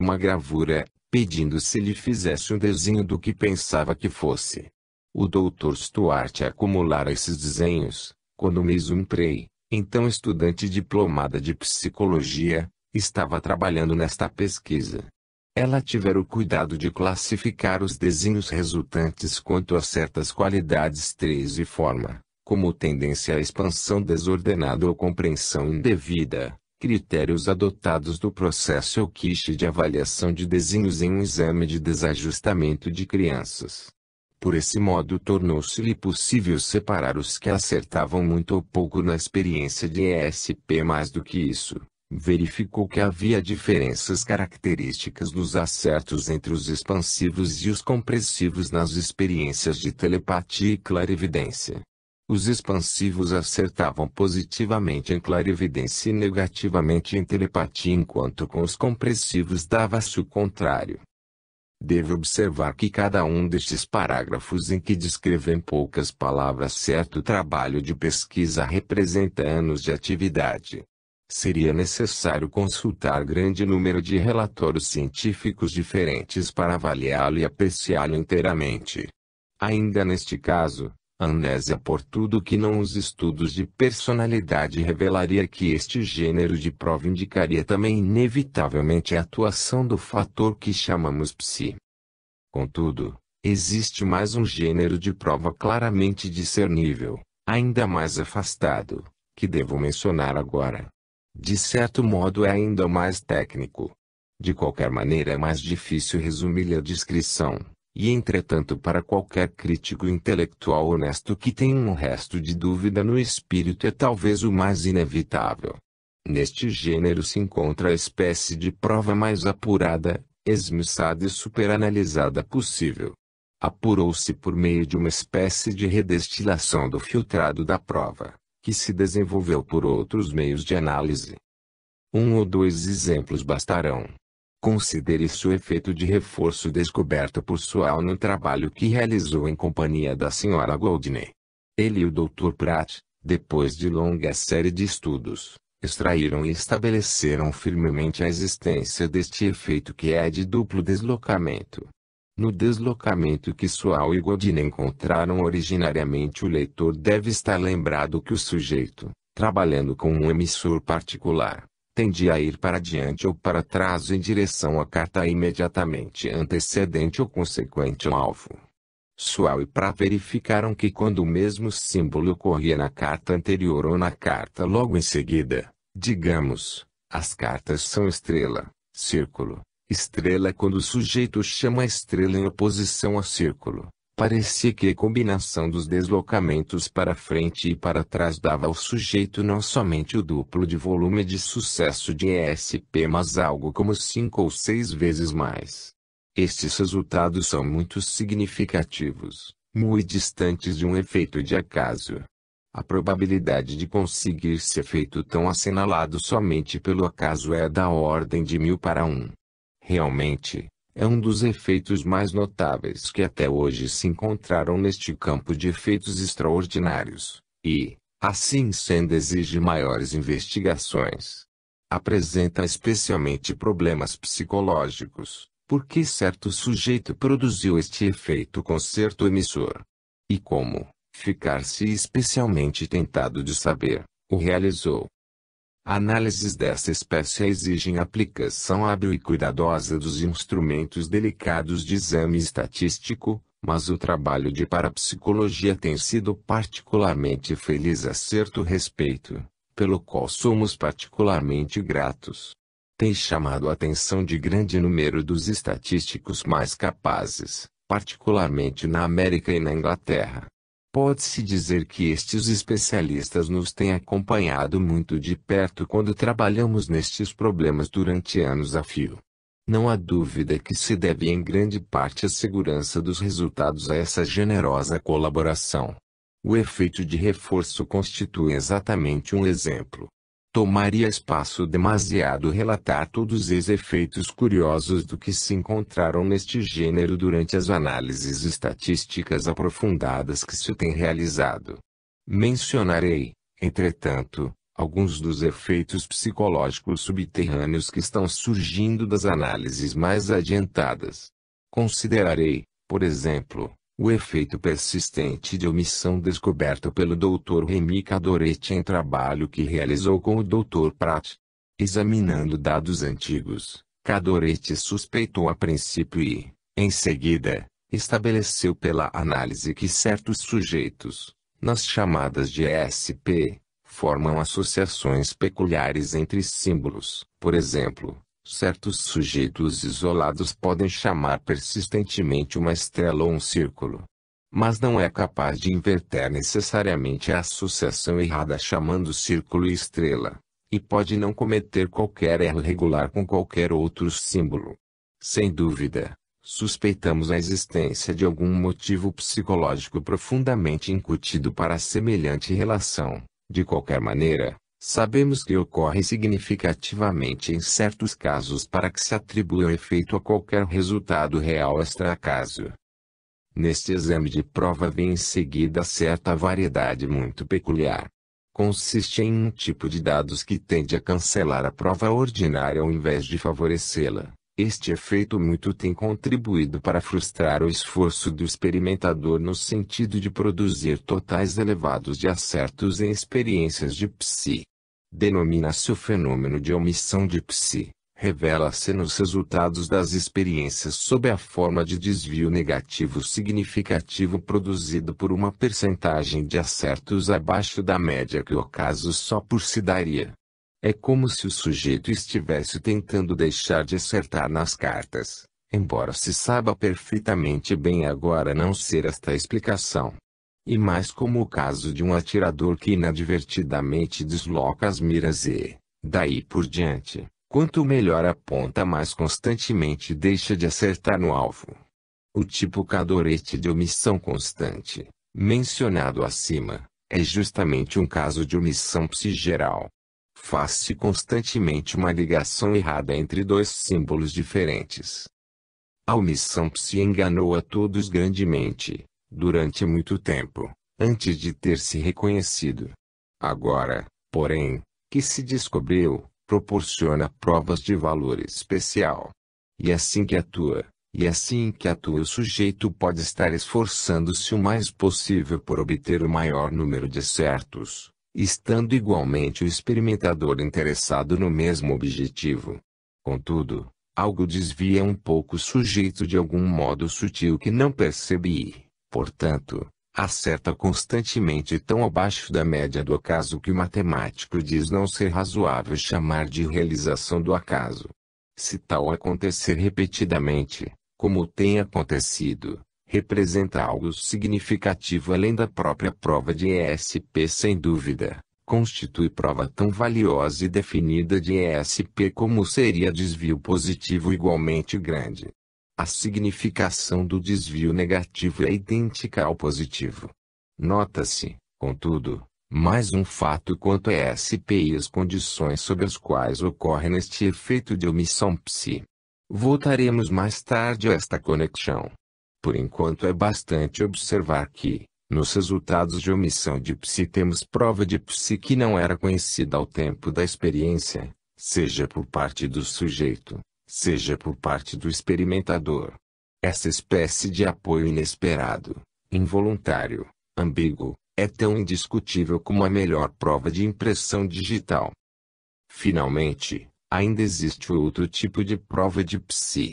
uma gravura, pedindo se lhe fizesse um desenho do que pensava que fosse. O Dr. Stuart acumulara esses desenhos, quando Mason Prey, então estudante diplomada de psicologia, estava trabalhando nesta pesquisa. Ela tivera o cuidado de classificar os desenhos resultantes quanto a certas qualidades três e forma, como tendência à expansão desordenada ou compreensão indevida, critérios adotados do processo Elkish de avaliação de desenhos em um exame de desajustamento de crianças. Por esse modo tornou-se-lhe possível separar os que acertavam muito ou pouco na experiência de ESP. Mais do que isso, verificou que havia diferenças características nos acertos entre os expansivos e os compressivos nas experiências de telepatia e clarividência. Os expansivos acertavam positivamente em clarividência e negativamente em telepatia, enquanto com os compressivos dava-se o contrário. Deve observar que cada um destes parágrafos em que descreve em poucas palavras certo trabalho de pesquisa representa anos de atividade. Seria necessário consultar grande número de relatórios científicos diferentes para avaliá-lo e apreciá-lo inteiramente. Ainda neste caso, amnésia por tudo que não os estudos de personalidade revelaria que este gênero de prova indicaria também inevitavelmente a atuação do fator que chamamos psi. Contudo, existe mais um gênero de prova claramente discernível, ainda mais afastado, que devo mencionar agora. De certo modo é ainda mais técnico. De qualquer maneira é mais difícil resumir-lhe a descrição. E entretanto para qualquer crítico intelectual honesto que tenha um resto de dúvida no espírito é talvez o mais inevitável. Neste gênero se encontra a espécie de prova mais apurada, esmiuçada e superanalisada possível. Apurou-se por meio de uma espécie de redestilação do filtrado da prova, que se desenvolveu por outros meios de análise. Um ou dois exemplos bastarão. Considere-se o efeito de reforço descoberto por Swall no trabalho que realizou em companhia da Sra. Goldney. Ele e o Dr. Pratt, depois de longa série de estudos, extraíram e estabeleceram firmemente a existência deste efeito que é de duplo deslocamento. No deslocamento que Swall e Goldney encontraram originariamente, o leitor deve estar lembrado que o sujeito, trabalhando com um emissor particular, tende a ir para diante ou para trás em direção à carta imediatamente antecedente ou consequente ao alvo. Swall e Pratt verificaram que quando o mesmo símbolo ocorria na carta anterior ou na carta logo em seguida, digamos, as cartas são estrela, círculo, estrela quando o sujeito chama a estrela em oposição ao círculo. Parecia que a combinação dos deslocamentos para frente e para trás dava ao sujeito não somente o duplo de volume de sucesso de ESP, mas algo como 5 ou 6 vezes mais. Estes resultados são muito significativos, muito distantes de um efeito de acaso. A probabilidade de conseguir-se efeito tão assinalado somente pelo acaso é da ordem de 1000 para 1. Realmente, é um dos efeitos mais notáveis que até hoje se encontraram neste campo de efeitos extraordinários, e, assim sendo, exige maiores investigações. Apresenta especialmente problemas psicológicos, porque certo sujeito produziu este efeito com certo emissor. E como, ficar-se especialmente tentado de saber, o realizou. Análises dessa espécie exigem aplicação hábil e cuidadosa dos instrumentos delicados de exame estatístico, mas o trabalho de parapsicologia tem sido particularmente feliz a certo respeito, pelo qual somos particularmente gratos. Tem chamado a atenção de grande número dos estatísticos mais capazes, particularmente na América e na Inglaterra. Pode-se dizer que estes especialistas nos têm acompanhado muito de perto quando trabalhamos nestes problemas durante anos a fio. Não há dúvida que se deve em grande parte a segurança dos resultados a essa generosa colaboração. O efeito de reforço constitui exatamente um exemplo. Tomaria espaço demasiado relatar todos os efeitos curiosos do que se encontraram neste gênero durante as análises estatísticas aprofundadas que se tem realizado. Mencionarei, entretanto, Alguns dos efeitos psicológicos subterrâneos que estão surgindo das análises mais adiantadas. Considerarei, por exemplo, o efeito persistente de omissão descoberto pelo Dr. Remy Cadoretti em trabalho que realizou com o Dr. Pratt. Examinando dados antigos, Cadoretti suspeitou a princípio e, em seguida, estabeleceu pela análise que certos sujeitos, nas chamadas de ESP, formam associações peculiares entre símbolos. Por exemplo, certos sujeitos isolados podem chamar persistentemente uma estrela ou um círculo. Mas não é capaz de inverter necessariamente a associação errada chamando círculo e estrela, e pode não cometer qualquer erro regular com qualquer outro símbolo. Sem dúvida, suspeitamos a existência de algum motivo psicológico profundamente incutido para semelhante relação. De qualquer maneira, sabemos que ocorre significativamente em certos casos para que se atribua o efeito a qualquer resultado real extra-acaso. Neste exame de prova vem em seguida certa variedade muito peculiar. Consiste em um tipo de dados que tende a cancelar a prova ordinária ao invés de favorecê-la. Este efeito muito tem contribuído para frustrar o esforço do experimentador no sentido de produzir totais elevados de acertos em experiências de psi. Denomina-se o fenômeno de omissão de psi. Revela-se nos resultados das experiências sob a forma de desvio negativo significativo produzido por uma percentagem de acertos abaixo da média que o caso só por si daria. É como se o sujeito estivesse tentando deixar de acertar nas cartas, embora se saiba perfeitamente bem agora não ser esta a explicação. E mais como o caso de um atirador que inadvertidamente desloca as miras e, daí por diante, quanto melhor aponta mais constantemente deixa de acertar no alvo. O tipo Cadoretti de omissão constante, mencionado acima, é justamente um caso de omissão psi geral. Faz-se constantemente uma ligação errada entre dois símbolos diferentes. A omissão psi enganou a todos grandemente, durante muito tempo, antes de ter se reconhecido. Agora, porém, que se descobriu, proporciona provas de valor especial. E assim que atua o sujeito pode estar esforçando-se o mais possível por obter o maior número de acertos, estando igualmente o experimentador interessado no mesmo objetivo. Contudo, algo desvia um pouco o sujeito de algum modo sutil que não percebe e, portanto, acerta constantemente tão abaixo da média do acaso que o matemático diz não ser razoável chamar de realização do acaso. Se tal acontecer repetidamente, como tem acontecido, representa algo significativo além da própria prova de ESP sem dúvida, constitui prova tão valiosa e definida de ESP como seria desvio positivo igualmente grande. A significação do desvio negativo é idêntica ao positivo. Nota-se, contudo, mais um fato quanto a ESP e as condições sob as quais ocorre neste efeito de omissão psi. Voltaremos mais tarde a esta conexão. Por enquanto é bastante observar que, nos resultados de omissão de psi temos prova de psi que não era conhecida ao tempo da experiência, seja por parte do sujeito, seja por parte do experimentador. Essa espécie de apoio inesperado, involuntário, ambíguo, é tão indiscutível como a melhor prova de impressão digital. Finalmente, ainda existe outro tipo de prova de psi.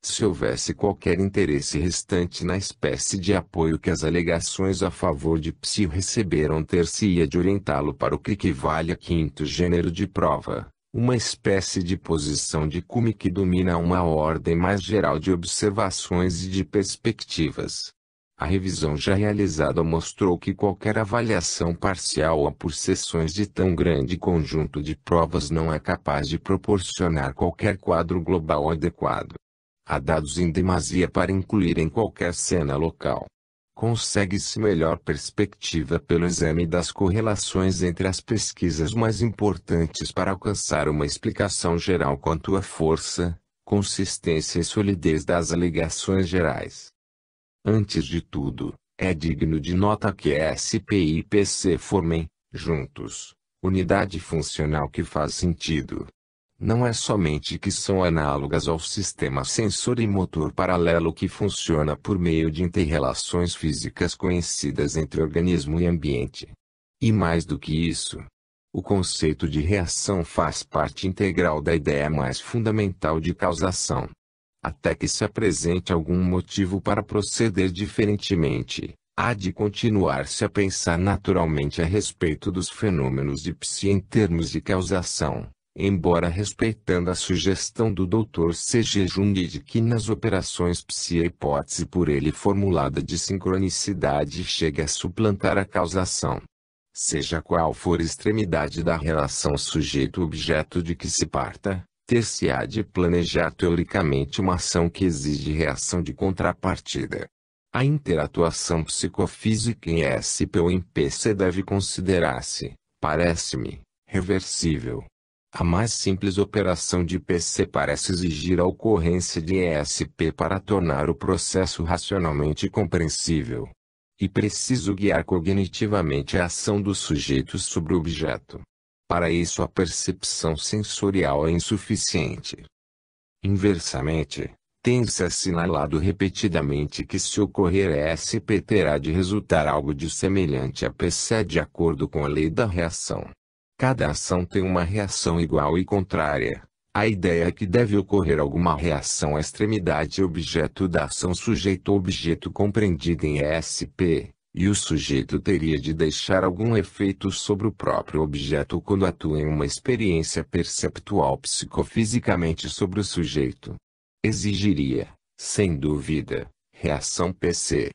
Se houvesse qualquer interesse restante na espécie de apoio que as alegações a favor de psi receberam ter-se-ia de orientá-lo para o que equivale a quinto gênero de prova, uma espécie de posição de cume que domina uma ordem mais geral de observações e de perspectivas. A revisão já realizada mostrou que qualquer avaliação parcial ou por seções de tão grande conjunto de provas não é capaz de proporcionar qualquer quadro global adequado. Há dados em demasia para incluir em qualquer cena local. Consegue-se melhor perspectiva pelo exame das correlações entre as pesquisas mais importantes para alcançar uma explicação geral quanto à força, consistência e solidez das alegações gerais. Antes de tudo, é digno de nota que ESP e IPC formem, juntos, Unidade funcional que faz sentido. Não é somente que são análogas ao sistema sensor-motor paralelo que funciona por meio de inter-relações físicas conhecidas entre organismo e ambiente. E mais do que isso, o conceito de reação faz parte integral da ideia mais fundamental de causação. Até que se apresente algum motivo para proceder diferentemente, há de continuar-se a pensar naturalmente a respeito dos fenômenos de psi em termos de causação. Embora respeitando a sugestão do Dr. C.G. Jung de que nas operações psi a hipótese por ele formulada de sincronicidade chega a suplantar a causação. Seja qual for a extremidade da relação sujeito-objeto de que se parta, ter-se-á de planejar teoricamente uma ação que exige reação de contrapartida. A interatuação psicofísica em SP ou em PC deve considerar-se, parece-me, reversível. A mais simples operação de PC parece exigir a ocorrência de ESP para tornar o processo racionalmente compreensível. E preciso guiar cognitivamente a ação do sujeito sobre o objeto. Para isso a percepção sensorial é insuficiente. Inversamente, tem-se assinalado repetidamente que se ocorrer ESP terá de resultar algo de semelhante a PC de acordo com a lei da reação. Cada ação tem uma reação igual e contrária. A ideia é que deve ocorrer alguma reação à extremidade objeto da ação sujeito-objeto compreendida em ESP, e o sujeito teria de deixar algum efeito sobre o próprio objeto quando atua em uma experiência perceptual psicofisicamente sobre o sujeito. Exigiria, sem dúvida, reação PC.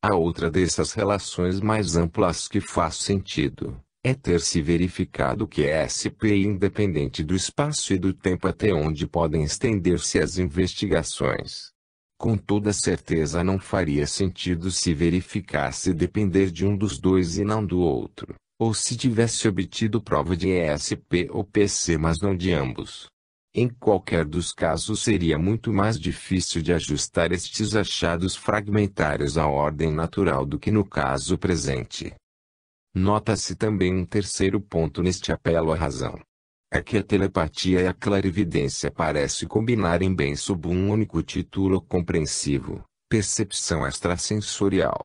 A outra dessas relações mais amplas que faz sentido é ter-se verificado que ESP é independente do espaço e do tempo até onde podem estender-se as investigações. Com toda certeza não faria sentido se verificasse depender de um dos dois e não do outro, ou se tivesse obtido prova de ESP ou PC mas não de ambos. Em qualquer dos casos seria muito mais difícil de ajustar estes achados fragmentários à ordem natural do que no caso presente. Nota-se também um terceiro ponto neste apelo à razão. É que a telepatia e a clarividência parecem combinarem bem sob um único título compreensivo, percepção extrasensorial.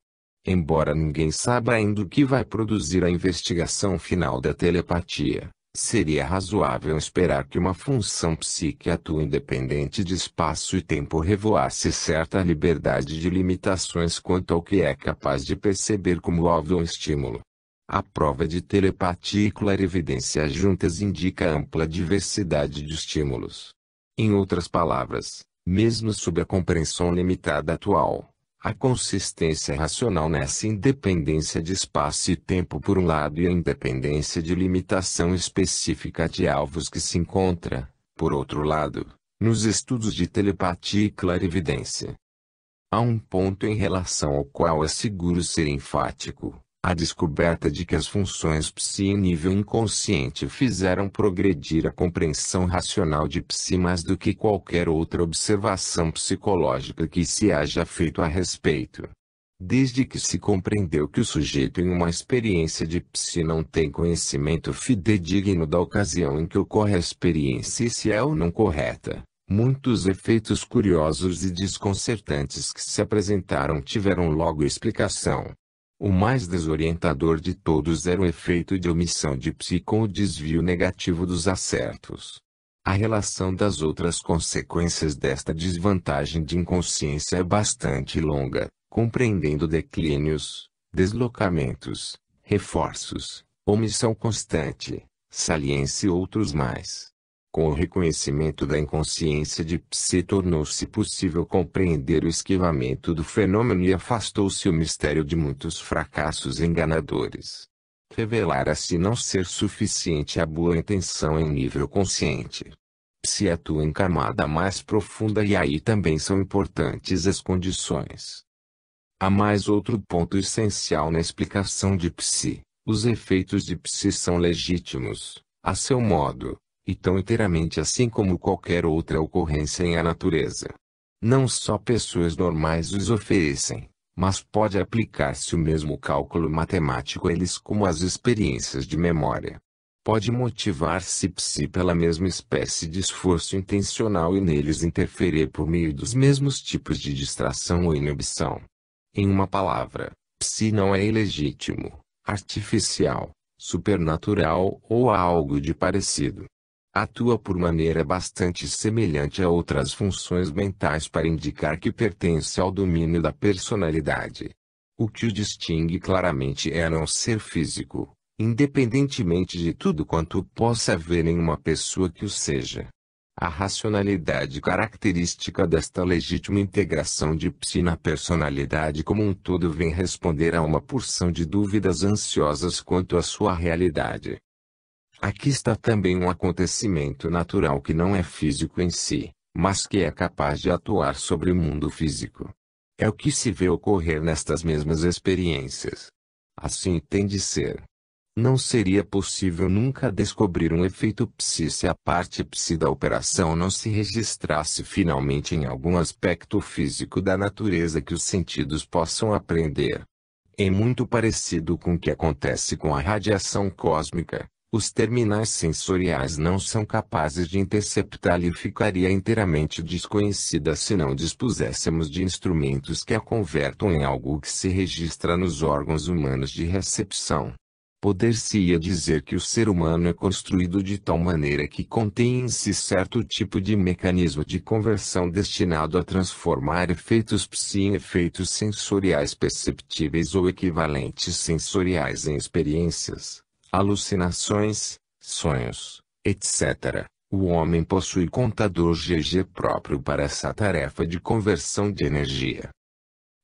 Embora ninguém saiba ainda o que vai produzir a investigação final da telepatia, seria razoável esperar que uma função psíquica atue independente de espaço e tempo revelasse certa liberdade de limitações quanto ao que é capaz de perceber como óbvio estímulo. A prova de telepatia e clarividência juntas indica ampla diversidade de estímulos. Em outras palavras, mesmo sob a compreensão limitada atual, a consistência racional nessa independência de espaço e tempo por um lado e a independência de limitação específica de alvos que se encontra, por outro lado, nos estudos de telepatia e clarividência. Há um ponto em relação ao qual é seguro ser enfático. A descoberta de que as funções psi em nível inconsciente fizeram progredir a compreensão racional de psi mais do que qualquer outra observação psicológica que se haja feito a respeito. Desde que se compreendeu que o sujeito em uma experiência de psi não tem conhecimento fidedigno da ocasião em que ocorre a experiência e se é ou não correta, muitos efeitos curiosos e desconcertantes que se apresentaram tiveram logo explicação. O mais desorientador de todos era o efeito de omissão de psi com o desvio negativo dos acertos. A relação das outras consequências desta desvantagem de inconsciência é bastante longa, compreendendo declínios, deslocamentos, reforços, omissão constante, saliência e outros mais. Com o reconhecimento da inconsciência de psi tornou-se possível compreender o esquivamento do fenômeno e afastou-se o mistério de muitos fracassos enganadores. Revelara-se não ser suficiente a boa intenção em nível consciente. Psi atua em camada mais profunda e aí também são importantes as condições. Há mais outro ponto essencial na explicação de psi. Os efeitos de psi são legítimos, a seu modo, e tão inteiramente assim como qualquer outra ocorrência em a natureza. Não só pessoas normais os oferecem, mas pode aplicar-se o mesmo cálculo matemático a eles como às experiências de memória. pode motivar-se psi pela mesma espécie de esforço intencional e neles interferir por meio dos mesmos tipos de distração ou inibição. Em uma palavra, psi não é ilegítimo, artificial, supernatural ou algo de parecido. Atua por maneira bastante semelhante a outras funções mentais para indicar que pertence ao domínio da personalidade. O que o distingue claramente é não ser físico, independentemente de tudo quanto possa haver em uma pessoa que o seja. A racionalidade característica desta legítima integração de psi na personalidade como um todo vem responder a uma porção de dúvidas ansiosas quanto à sua realidade. Aqui está também um acontecimento natural que não é físico em si, mas que é capaz de atuar sobre o mundo físico. É o que se vê ocorrer nestas mesmas experiências. Assim tem de ser. Não seria possível nunca descobrir um efeito psi se a parte psi da operação não se registrasse finalmente em algum aspecto físico da natureza que os sentidos possam aprender. É muito parecido com o que acontece com a radiação cósmica. Os terminais sensoriais não são capazes de interceptá-la e ficaria inteiramente desconhecida se não dispuséssemos de instrumentos que a convertam em algo que se registra nos órgãos humanos de recepção. Poder-se-ia dizer que o ser humano é construído de tal maneira que contém em si certo tipo de mecanismo de conversão destinado a transformar efeitos psi em efeitos sensoriais perceptíveis ou equivalentes sensoriais em experiências, alucinações, sonhos, etc. O homem possui contador GG próprio para essa tarefa de conversão de energia.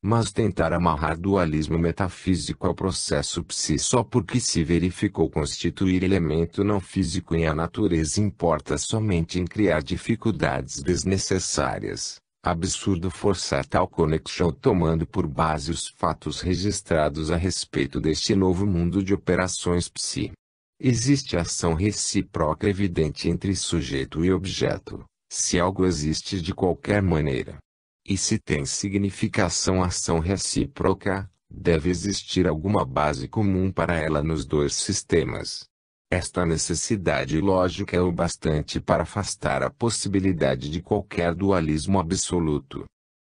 Mas tentar amarrar dualismo metafísico ao processo psi só porque se verificou constituir elemento não físico em a natureza importa somente em criar dificuldades desnecessárias. Absurdo forçar tal conexão tomando por base os fatos registrados a respeito deste novo mundo de operações psi. Existe ação recíproca evidente entre sujeito e objeto, se algo existe de qualquer maneira. E se tem significação ação recíproca, deve existir alguma base comum para ela nos dois sistemas. Esta necessidade lógica é o bastante para afastar a possibilidade de qualquer dualismo absoluto.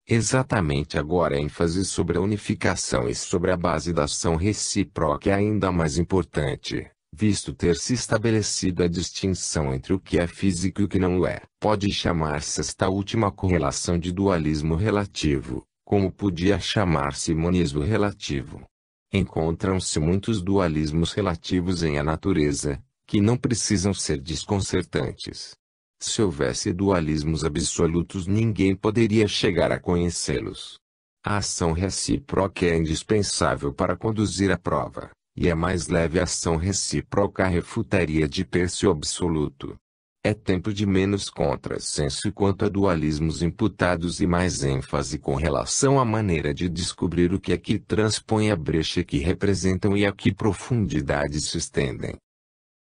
Exatamente agora a ênfase sobre a unificação e sobre a base da ação recíproca é ainda mais importante, visto ter se estabelecido a distinção entre o que é físico e o que não o é. Pode chamar-se esta última correlação de dualismo relativo, como podia chamar-se monismo relativo. Encontram-se muitos dualismos relativos em a natureza, que não precisam ser desconcertantes. Se houvesse dualismos absolutos ninguém poderia chegar a conhecê-los. A ação recíproca é indispensável para conduzir a prova, e a mais leve ação recíproca refutaria de per-se o absoluto. É tempo de menos contrassenso quanto a dualismos imputados e mais ênfase com relação à maneira de descobrir o que é que transpõe a brecha que representam e a que profundidade se estendem.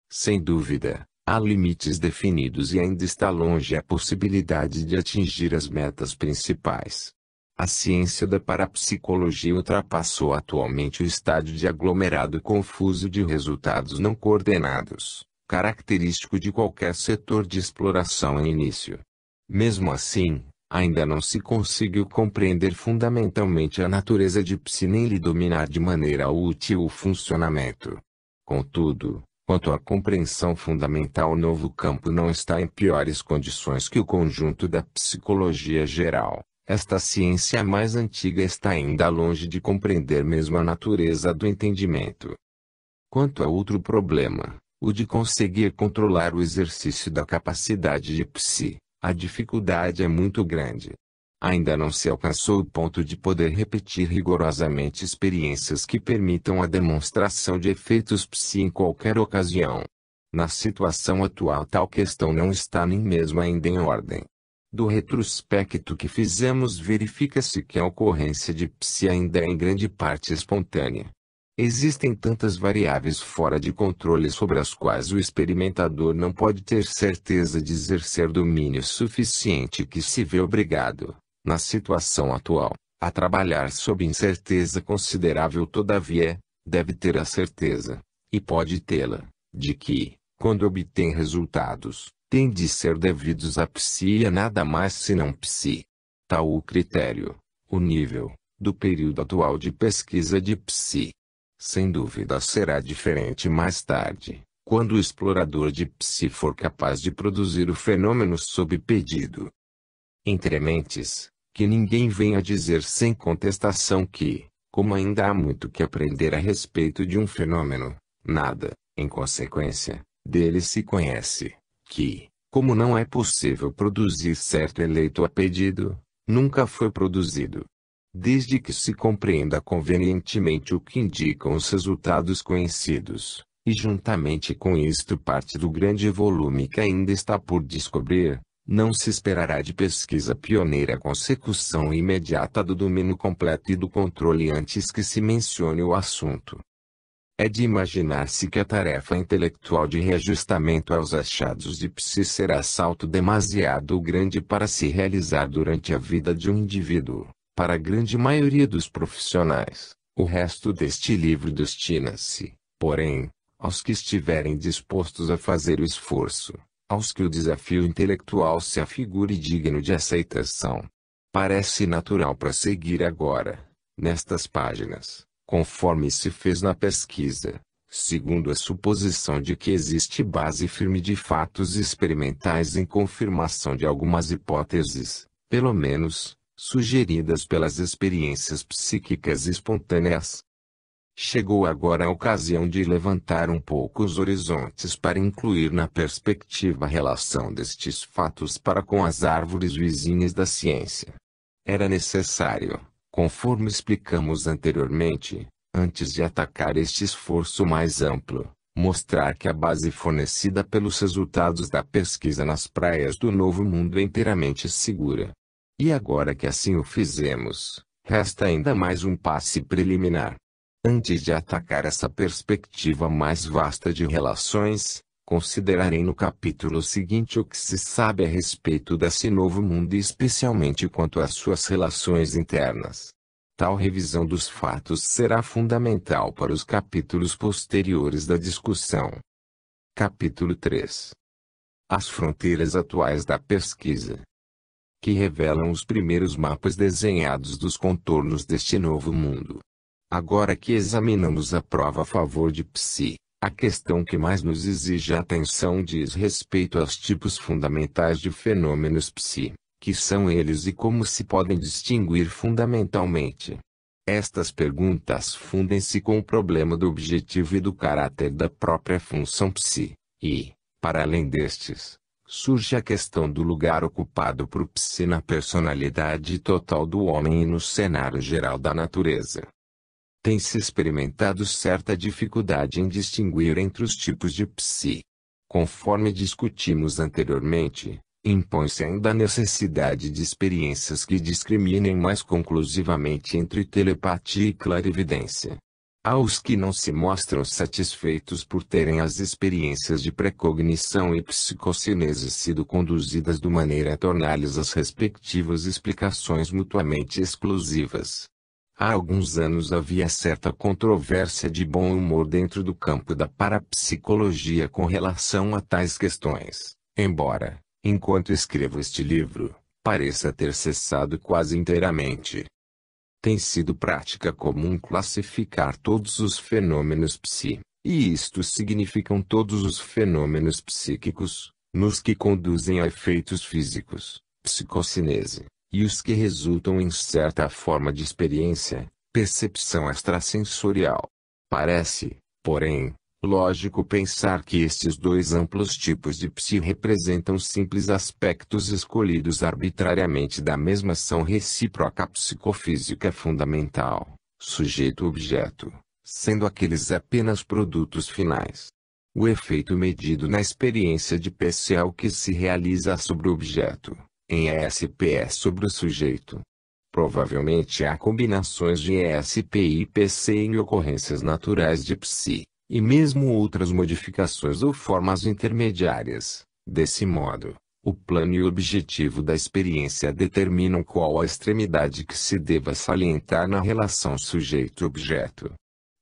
Sem dúvida, há limites definidos e ainda está longe a possibilidade de atingir as metas principais. A ciência da parapsicologia ultrapassou atualmente o estádio de aglomerado confuso de resultados não coordenados, característico de qualquer setor de exploração em início. Mesmo assim, ainda não se conseguiu compreender fundamentalmente a natureza de psi nem lhe dominar de maneira útil o funcionamento. Contudo, quanto à compreensão fundamental, o novo campo não está em piores condições que o conjunto da psicologia geral. Esta ciência mais antiga está ainda longe de compreender mesmo a natureza do entendimento. Quanto a outro problema, o de conseguir controlar o exercício da capacidade de psi, a dificuldade é muito grande. Ainda não se alcançou o ponto de poder repetir rigorosamente experiências que permitam a demonstração de efeitos psi em qualquer ocasião. Na situação atual tal questão não está nem mesmo ainda em ordem. Do retrospecto que fizemos verifica-se que a ocorrência de psi ainda é em grande parte espontânea. Existem tantas variáveis fora de controle sobre as quais o experimentador não pode ter certeza de exercer domínio suficiente que se vê obrigado, na situação atual, a trabalhar sob incerteza considerável. Todavia, deve ter a certeza, e pode tê-la, de que, quando obtém resultados, têm de ser devidos a psi e a nada mais senão psi. Tal o critério, o nível, do período atual de pesquisa de psi. Sem dúvida será diferente mais tarde, quando o explorador de psi for capaz de produzir o fenômeno sob pedido. Entre mentes, que ninguém venha dizer sem contestação que, como ainda há muito que aprender a respeito de um fenômeno, nada, em consequência, dele se conhece, que, como não é possível produzir certo eleito a pedido, nunca foi produzido. Desde que se compreenda convenientemente o que indicam os resultados conhecidos, e juntamente com isto parte do grande volume que ainda está por descobrir, não se esperará de pesquisa pioneira a consecução imediata do domínio completo e do controle antes que se mencione o assunto. É de imaginar-se que a tarefa intelectual de reajustamento aos achados de psi será salto demasiado grande para se realizar durante a vida de um indivíduo. Para a grande maioria dos profissionais, o resto deste livro destina-se, porém, aos que estiverem dispostos a fazer o esforço, aos que o desafio intelectual se afigure digno de aceitação. Parece natural prosseguir agora, nestas páginas, conforme se fez na pesquisa, segundo a suposição de que existe base firme de fatos experimentais em confirmação de algumas hipóteses, pelo menos, sugeridas pelas experiências psíquicas espontâneas. Chegou agora a ocasião de levantar um pouco os horizontes para incluir na perspectiva a relação destes fatos para com as árvores vizinhas da ciência. Era necessário, conforme explicamos anteriormente, antes de atacar este esforço mais amplo, mostrar que a base fornecida pelos resultados da pesquisa nas praias do Novo Mundo é inteiramente segura. E agora que assim o fizemos, resta ainda mais um passe preliminar. Antes de atacar essa perspectiva mais vasta de relações, considerarei no capítulo seguinte o que se sabe a respeito desse novo mundo e especialmente quanto às suas relações internas. Tal revisão dos fatos será fundamental para os capítulos posteriores da discussão. Capítulo 3. As fronteiras atuais da pesquisa, que revelam os primeiros mapas desenhados dos contornos deste novo mundo. Agora que examinamos a prova a favor de psi, a questão que mais nos exige atenção diz respeito aos tipos fundamentais de fenômenos psi, que são eles e como se podem distinguir fundamentalmente. Estas perguntas fundem-se com o problema do objetivo e do caráter da própria função psi, e, para além destes, surge a questão do lugar ocupado por psi na personalidade total do homem e no cenário geral da natureza. Tem-se experimentado certa dificuldade em distinguir entre os tipos de psi. Conforme discutimos anteriormente, impõe-se ainda a necessidade de experiências que discriminem mais conclusivamente entre telepatia e clarividência. Há os que não se mostram satisfeitos por terem as experiências de precognição e psicocinese sido conduzidas de maneira a tornar-lhes as respectivas explicações mutuamente exclusivas. Há alguns anos havia certa controvérsia de bom humor dentro do campo da parapsicologia com relação a tais questões, embora, enquanto escrevo este livro, pareça ter cessado quase inteiramente. Tem sido prática comum classificar todos os fenômenos psi, e isto significam todos os fenômenos psíquicos, nos que conduzem a efeitos físicos, psicocinese, e os que resultam em certa forma de experiência, percepção extrasensorial. Parece, porém, lógico pensar que estes dois amplos tipos de psi representam simples aspectos escolhidos arbitrariamente da mesma ação recíproca psicofísica fundamental, sujeito-objeto, sendo aqueles apenas produtos finais. O efeito medido na experiência de PC é o que se realiza sobre o objeto, em ESP sobre o sujeito. Provavelmente há combinações de ESP e PC em ocorrências naturais de psi, e mesmo outras modificações ou formas intermediárias. Desse modo, o plano e o objetivo da experiência determinam qual a extremidade que se deva salientar na relação sujeito-objeto.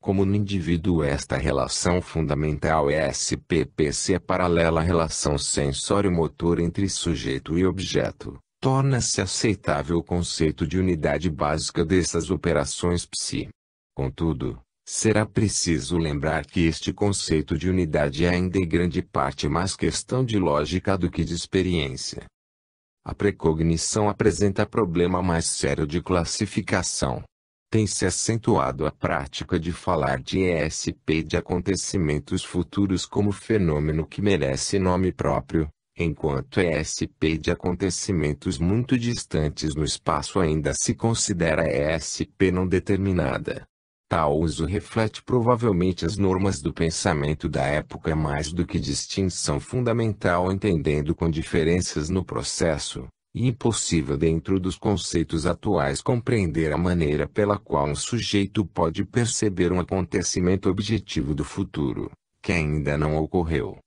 Como no indivíduo esta relação fundamental SPPC é paralela à relação sensório-motor entre sujeito e objeto, torna-se aceitável o conceito de unidade básica dessas operações psi. Contudo, será preciso lembrar que este conceito de unidade é ainda em grande parte mais questão de lógica do que de experiência. A precognição apresenta problema mais sério de classificação. Tem-se acentuado a prática de falar de ESP de acontecimentos futuros como fenômeno que merece nome próprio, enquanto ESP de acontecimentos muito distantes no espaço ainda se considera ESP não determinada. Tal uso reflete provavelmente as normas do pensamento da época mais do que distinção fundamental, entendendo com diferenças no processo. E impossível dentro dos conceitos atuais compreender a maneira pela qual um sujeito pode perceber um acontecimento objetivo do futuro, que ainda não ocorreu.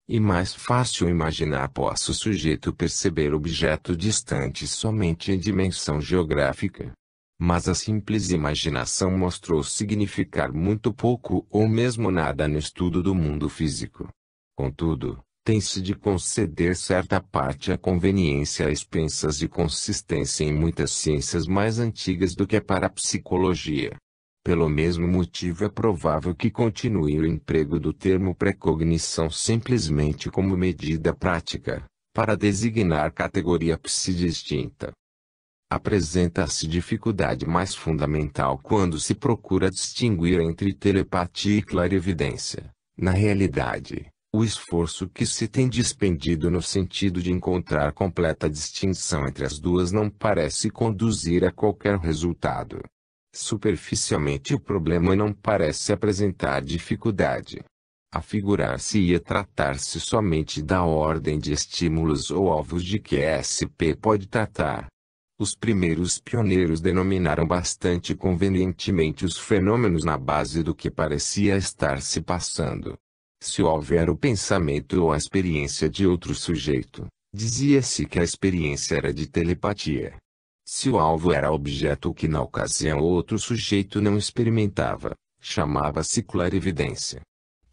E mais fácil imaginar possa o sujeito perceber objeto distante somente em dimensão geográfica. Mas a simples imaginação mostrou significar muito pouco ou mesmo nada no estudo do mundo físico. Contudo, tem-se de conceder certa parte à conveniência a expensas de consistência em muitas ciências mais antigas do que a parapsicologia. Pelo mesmo motivo é provável que continue o emprego do termo precognição simplesmente como medida prática, para designar categoria psi distinta. Apresenta-se dificuldade mais fundamental quando se procura distinguir entre telepatia e clarividência. Na realidade, o esforço que se tem dispendido no sentido de encontrar completa distinção entre as duas não parece conduzir a qualquer resultado. Superficialmente o problema não parece apresentar dificuldade. Afigurar-se-ia tratar-se somente da ordem de estímulos ou alvos de que ESP pode tratar. Os primeiros pioneiros denominaram bastante convenientemente os fenômenos na base do que parecia estar se passando. Se houver o pensamento ou a experiência de outro sujeito, dizia-se que a experiência era de telepatia. Se o alvo era objeto que na ocasião outro sujeito não experimentava, chamava-se clarividência.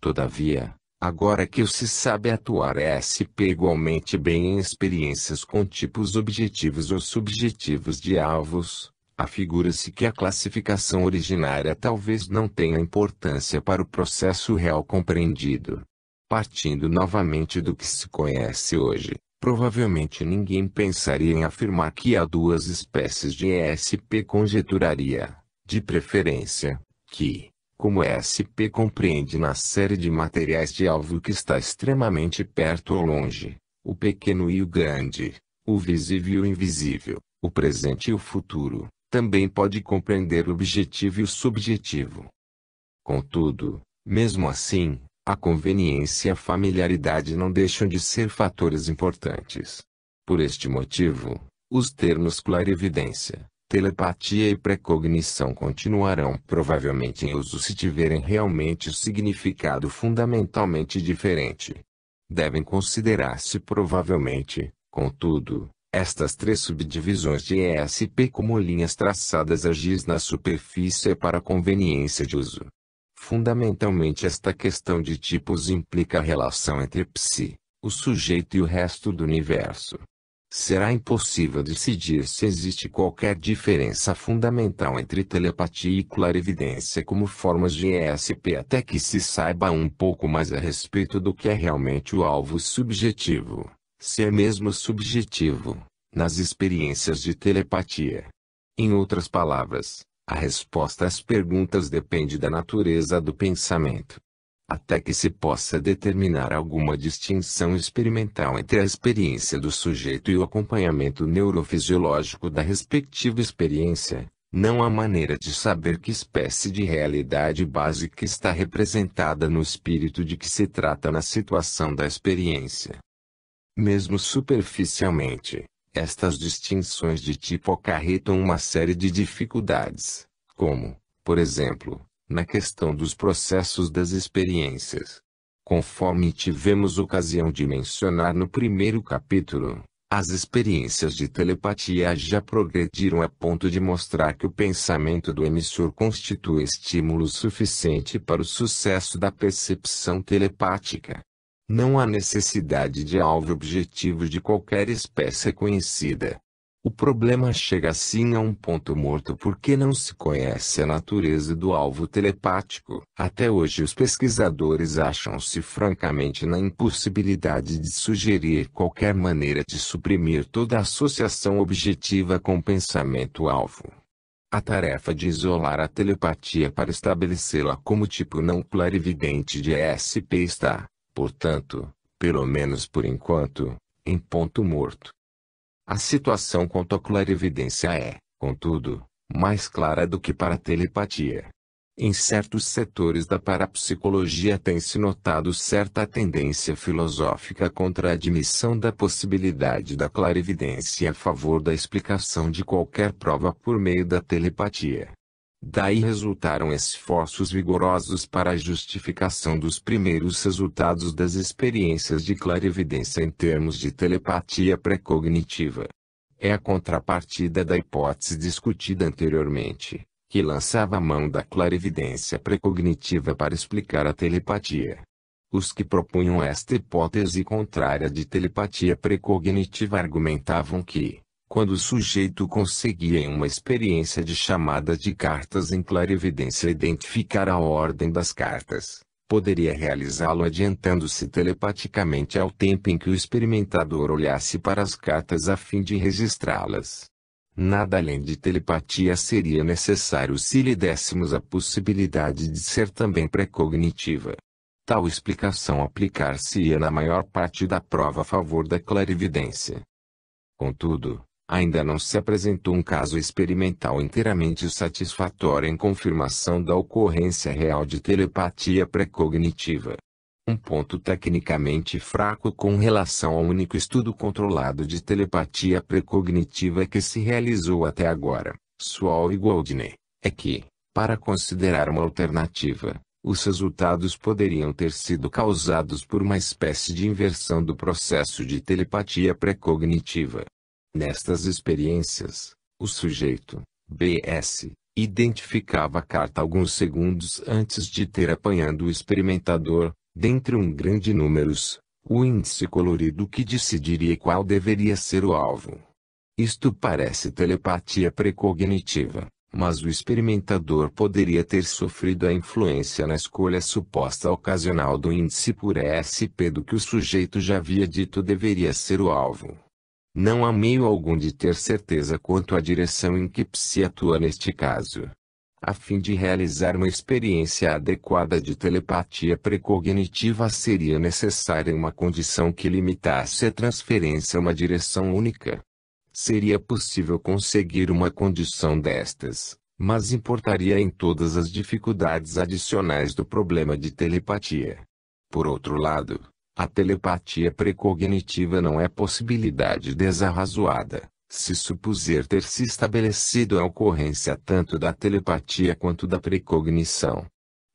Todavia, agora que se sabe atuar ESP igualmente bem em experiências com tipos objetivos ou subjetivos de alvos, afigura-se que a classificação originária talvez não tenha importância para o processo real compreendido. Partindo novamente do que se conhece hoje, provavelmente ninguém pensaria em afirmar que há duas espécies de ESP. Conjeturaria, de preferência, que, como ESP compreende na série de materiais de alvo que está extremamente perto ou longe, o pequeno e o grande, o visível e o invisível, o presente e o futuro, também pode compreender o objetivo e o subjetivo. Contudo, mesmo assim, a conveniência e a familiaridade não deixam de ser fatores importantes. Por este motivo, os termos clarividência, telepatia e precognição continuarão provavelmente em uso se tiverem realmente significado fundamentalmente diferente. Devem considerar-se provavelmente, contudo, estas três subdivisões de ESP como linhas traçadas agis na superfície para conveniência de uso. Fundamentalmente esta questão de tipos implica a relação entre psi, o sujeito e o resto do universo. Será impossível decidir se existe qualquer diferença fundamental entre telepatia e clarividência como formas de ESP até que se saiba um pouco mais a respeito do que é realmente o alvo subjetivo, se é mesmo subjetivo, nas experiências de telepatia. Em outras palavras, a resposta às perguntas depende da natureza do pensamento. Até que se possa determinar alguma distinção experimental entre a experiência do sujeito e o acompanhamento neurofisiológico da respectiva experiência, não há maneira de saber que espécie de realidade básica está representada no espírito de que se trata na situação da experiência. Mesmo superficialmente, estas distinções de tipo acarretam uma série de dificuldades, como, por exemplo, na questão dos processos das experiências. Conforme tivemos ocasião de mencionar no primeiro capítulo, As experiências de telepatia já progrediram a ponto de mostrar que o pensamento do emissor constitui estímulo suficiente para o sucesso da percepção telepática. Não há necessidade de alvo objetivo de qualquer espécie conhecida. O problema chega assim a um ponto morto porque não se conhece a natureza do alvo telepático. Até hoje os pesquisadores acham-se francamente na impossibilidade de sugerir qualquer maneira de suprimir toda associação objetiva com o pensamento-alvo. A tarefa de isolar a telepatia para estabelecê-la como tipo não clarividente de ESP está, portanto, pelo menos por enquanto, em ponto morto. A situação quanto à clarividência é, contudo, mais clara do que para a telepatia. Em certos setores da parapsicologia tem-se notado certa tendência filosófica contra a admissão da possibilidade da clarividência e a favor da explicação de qualquer prova por meio da telepatia. Daí resultaram esforços vigorosos para a justificação dos primeiros resultados das experiências de clarividência em termos de telepatia pré-cognitiva. É a contrapartida da hipótese discutida anteriormente, que lançava a mão da clarividência pré-cognitiva para explicar a telepatia. Os que propunham esta hipótese contrária de telepatia pré-cognitiva argumentavam que, quando o sujeito conseguia em uma experiência de chamada de cartas em clarividência identificar a ordem das cartas, poderia realizá-lo adiantando-se telepaticamente ao tempo em que o experimentador olhasse para as cartas a fim de registrá-las. Nada além de telepatia seria necessário se lhe dessemos a possibilidade de ser também pré-cognitiva. Tal explicação aplicar-se-ia na maior parte da prova a favor da clarividência. Contudo, ainda não se apresentou um caso experimental inteiramente satisfatório em confirmação da ocorrência real de telepatia pré-cognitiva. Um ponto tecnicamente fraco com relação ao único estudo controlado de telepatia pré-cognitiva que se realizou até agora, Swall e Goldney, é que, para considerar uma alternativa, os resultados poderiam ter sido causados por uma espécie de inversão do processo de telepatia pré-cognitiva. Nestas experiências, o sujeito, BS, identificava a carta alguns segundos antes de ter apanhado o experimentador, dentre um grande números, o índice colorido que decidiria qual deveria ser o alvo. Isto parece telepatia pré-cognitiva, mas o experimentador poderia ter sofrido a influência na escolha suposta ocasional do índice por ESP do que o sujeito já havia dito deveria ser o alvo. Não há meio algum de ter certeza quanto à direção em que Psi atua neste caso. A fim de realizar uma experiência adequada de telepatia pré-cognitiva seria necessária uma condição que limitasse a transferência a uma direção única. Seria possível conseguir uma condição destas, mas importaria em todas as dificuldades adicionais do problema de telepatia. Por outro lado, a telepatia pré-cognitiva não é possibilidade desarrazoada, se supuser ter se estabelecido a ocorrência tanto da telepatia quanto da precognição.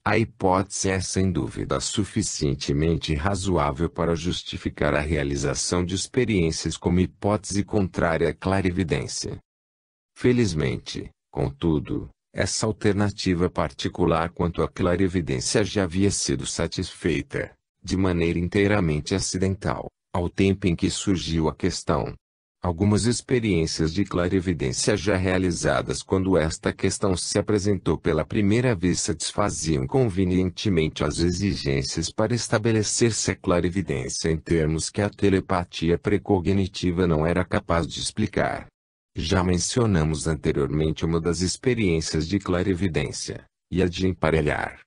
A hipótese é sem dúvida suficientemente razoável para justificar a realização de experiências como hipótese contrária à clarividência. Felizmente, contudo, essa alternativa particular quanto à clarividência já havia sido satisfeita, de maneira inteiramente acidental, ao tempo em que surgiu a questão. Algumas experiências de clarividência já realizadas quando esta questão se apresentou pela primeira vez satisfaziam convenientemente as exigências para estabelecer-se a clarividência em termos que a telepatia pré-cognitiva não era capaz de explicar. Já mencionamos anteriormente uma das experiências de clarividência, e a de emparelhar.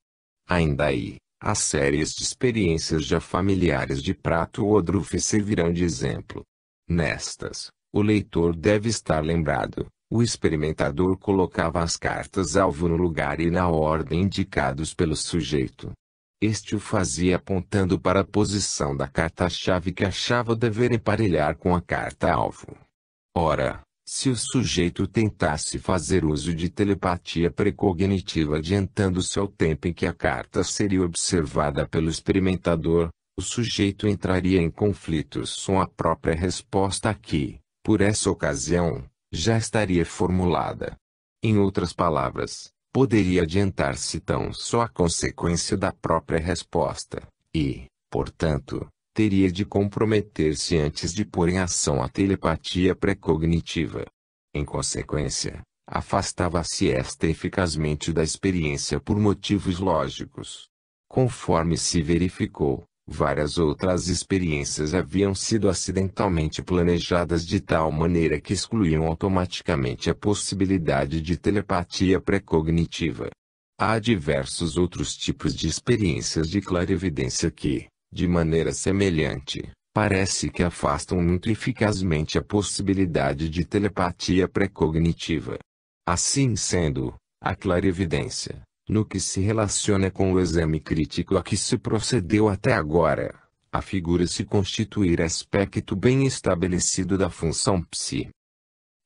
Ainda aí, as séries de experiências já familiares de Prato ou Woodruff servirão de exemplo. Nestas, o leitor deve estar lembrado, o experimentador colocava as cartas-alvo no lugar e na ordem indicados pelo sujeito. Este o fazia apontando para a posição da carta-chave que achava dever emparelhar com a carta-alvo. Ora, se o sujeito tentasse fazer uso de telepatia pré-cognitiva adiantando-se ao tempo em que a carta seria observada pelo experimentador, O sujeito entraria em conflitos com a própria resposta que, por essa ocasião, já estaria formulada. Em outras palavras, poderia adiantar-se tão só a consequência da própria resposta, e, portanto, teria de comprometer-se antes de pôr em ação a telepatia pré-cognitiva. Em consequência, afastava-se esta eficazmente da experiência por motivos lógicos. Conforme se verificou, várias outras experiências haviam sido acidentalmente planejadas de tal maneira que excluíam automaticamente a possibilidade de telepatia pré-cognitiva. Há diversos outros tipos de experiências de clarividência que, de maneira semelhante, parece que afastam muito eficazmente a possibilidade de telepatia pré-cognitiva. Assim sendo, a clarividência, no que se relaciona com o exame crítico a que se procedeu até agora, afigura-se constituir aspecto bem estabelecido da função psi.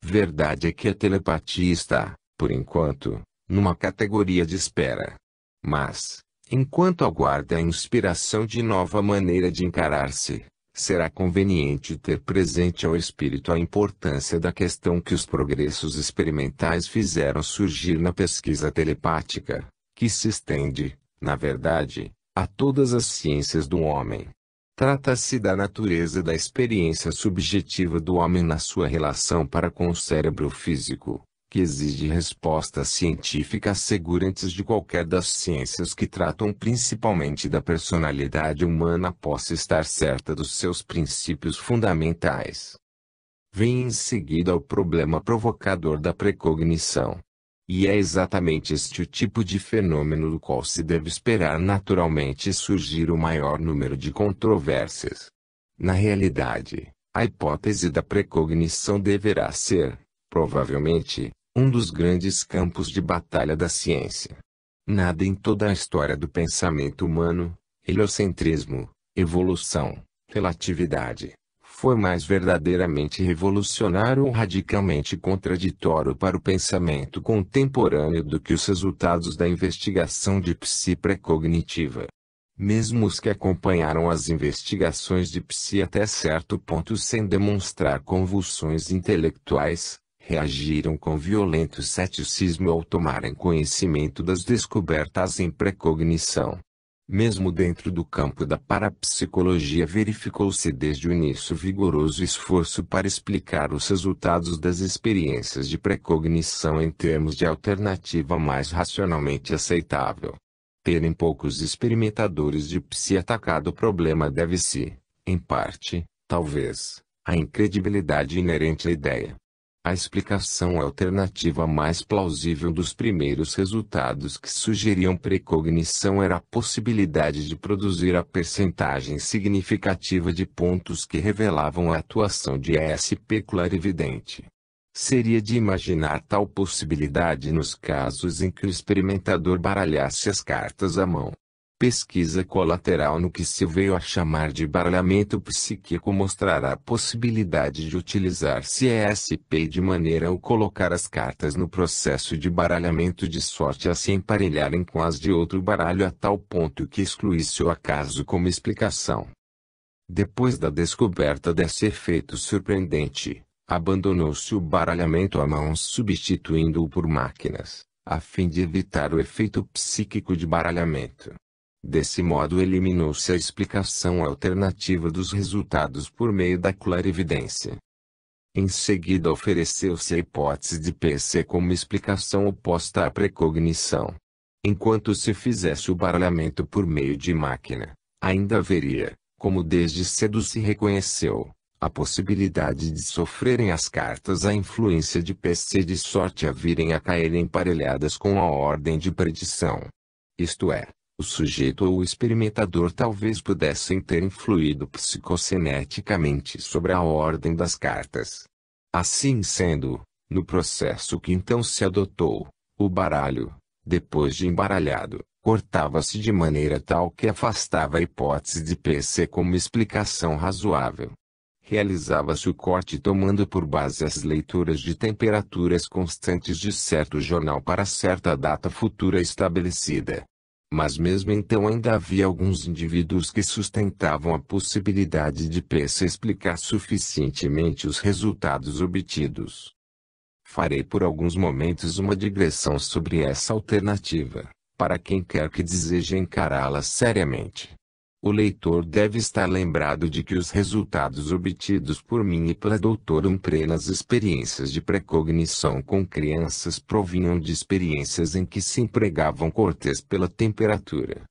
Verdade é que a telepatia está, por enquanto, numa categoria de espera. Mas, enquanto aguarda a inspiração de nova maneira de encarar-se, será conveniente ter presente ao espírito a importância da questão que os progressos experimentais fizeram surgir na pesquisa telepática, que se estende, na verdade, a todas as ciências do homem. Trata-se da natureza da experiência subjetiva do homem na sua relação para com o cérebro físico, que exige respostas científicas assegurantes de qualquer das ciências que tratam principalmente da personalidade humana possa estar certa dos seus princípios fundamentais. Vem em seguida o problema provocador da precognição. E é exatamente este o tipo de fenômeno do qual se deve esperar naturalmente surgir o maior número de controvérsias. Na realidade, a hipótese da precognição deverá ser, provavelmente, um dos grandes campos de batalha da ciência. Nada em toda a história do pensamento humano, heliocentrismo, evolução, relatividade, foi mais verdadeiramente revolucionário ou radicalmente contraditório para o pensamento contemporâneo do que os resultados da investigação de psi pré-cognitiva. Mesmo os que acompanharam as investigações de psi até certo ponto sem demonstrar convulsões intelectuais, reagiram com violento ceticismo ao tomarem conhecimento das descobertas em precognição. Mesmo dentro do campo da parapsicologia verificou-se desde o início vigoroso esforço para explicar os resultados das experiências de precognição em termos de alternativa mais racionalmente aceitável. Terem poucos experimentadores de psi atacado o problema deve-se, em parte, talvez, à incredibilidade inerente à ideia. A explicação alternativa mais plausível dos primeiros resultados que sugeriam precognição era a possibilidade de produzir a percentagem significativa de pontos que revelavam a atuação de ESP clarividente. Seria de imaginar tal possibilidade nos casos em que o experimentador baralhasse as cartas à mão. Pesquisa colateral no que se veio a chamar de baralhamento psíquico mostrará a possibilidade de utilizar CESP de maneira a colocar as cartas no processo de baralhamento de sorte a se emparelharem com as de outro baralho a tal ponto que excluísse o acaso como explicação. Depois da descoberta desse efeito surpreendente, abandonou-se o baralhamento à mão substituindo-o por máquinas, a fim de evitar o efeito psíquico de baralhamento. Desse modo eliminou-se a explicação alternativa dos resultados por meio da clarividência. Em seguida ofereceu-se a hipótese de PC como explicação oposta à precognição. Enquanto se fizesse o baralhamento por meio de máquina, ainda haveria, como desde cedo se reconheceu, a possibilidade de sofrerem as cartas a influência de PC de sorte a virem a cair emparelhadas com a ordem de predição. Isto é, o sujeito ou o experimentador talvez pudessem ter influído psicocineticamente sobre a ordem das cartas. Assim sendo, no processo que então se adotou, o baralho, depois de embaralhado, cortava-se de maneira tal que afastava a hipótese de PC como explicação razoável. Realizava-se o corte tomando por base as leituras de temperaturas constantes de certo jornal para certa data futura estabelecida. Mas mesmo então ainda havia alguns indivíduos que sustentavam a possibilidade de PC explicar suficientemente os resultados obtidos. Farei por alguns momentos uma digressão sobre essa alternativa, para quem quer que deseje encará-la seriamente. O leitor deve estar lembrado de que os resultados obtidos por mim e pela doutora Humphrey nas experiências de precognição com crianças provinham de experiências em que se empregavam cortes pela temperatura.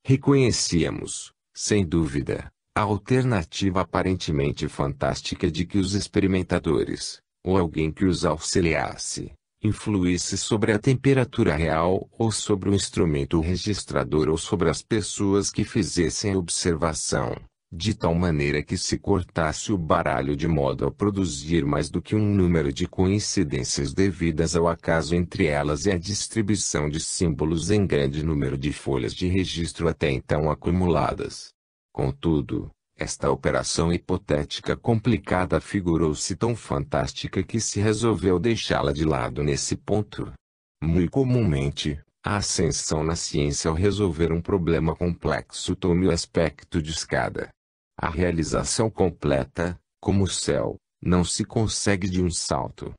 Reconhecíamos, sem dúvida, a alternativa aparentemente fantástica de que os experimentadores, ou alguém que os auxiliasse, influísse sobre a temperatura real ou sobre o instrumento registrador ou sobre as pessoas que fizessem a observação, de tal maneira que se cortasse o baralho de modo a produzir mais do que um número de coincidências devidas ao acaso entre elas e a distribuição de símbolos em grande número de folhas de registro até então acumuladas. Contudo, esta operação hipotética complicada figurou-se tão fantástica que se resolveu deixá-la de lado nesse ponto. Muito comumente, a ascensão na ciência ao resolver um problema complexo toma o aspecto de escada. A realização completa, como o céu, não se consegue de um salto.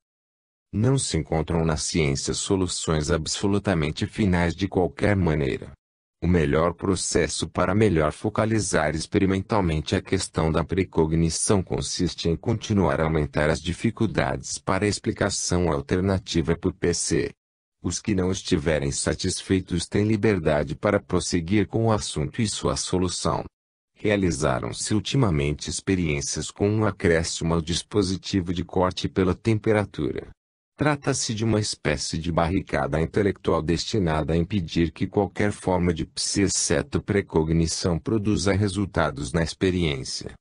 Não se encontram na ciência soluções absolutamente finais de qualquer maneira. O melhor processo para melhor focalizar experimentalmente a questão da precognição consiste em continuar a aumentar as dificuldades para a explicação alternativa por PC. Os que não estiverem satisfeitos têm liberdade para prosseguir com o assunto e sua solução. Realizaram-se ultimamente experiências com um acréscimo ao dispositivo de corte pela temperatura. Trata-se de uma espécie de barricada intelectual destinada a impedir que qualquer forma de psi exceto precognição produza resultados na experiência.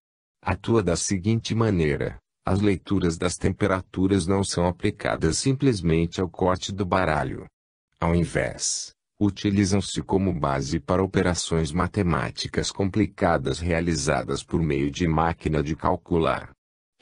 Atua da seguinte maneira: as leituras das temperaturas não são aplicadas simplesmente ao corte do baralho. Ao invés, utilizam-se como base para operações matemáticas complicadas realizadas por meio de máquina de calcular.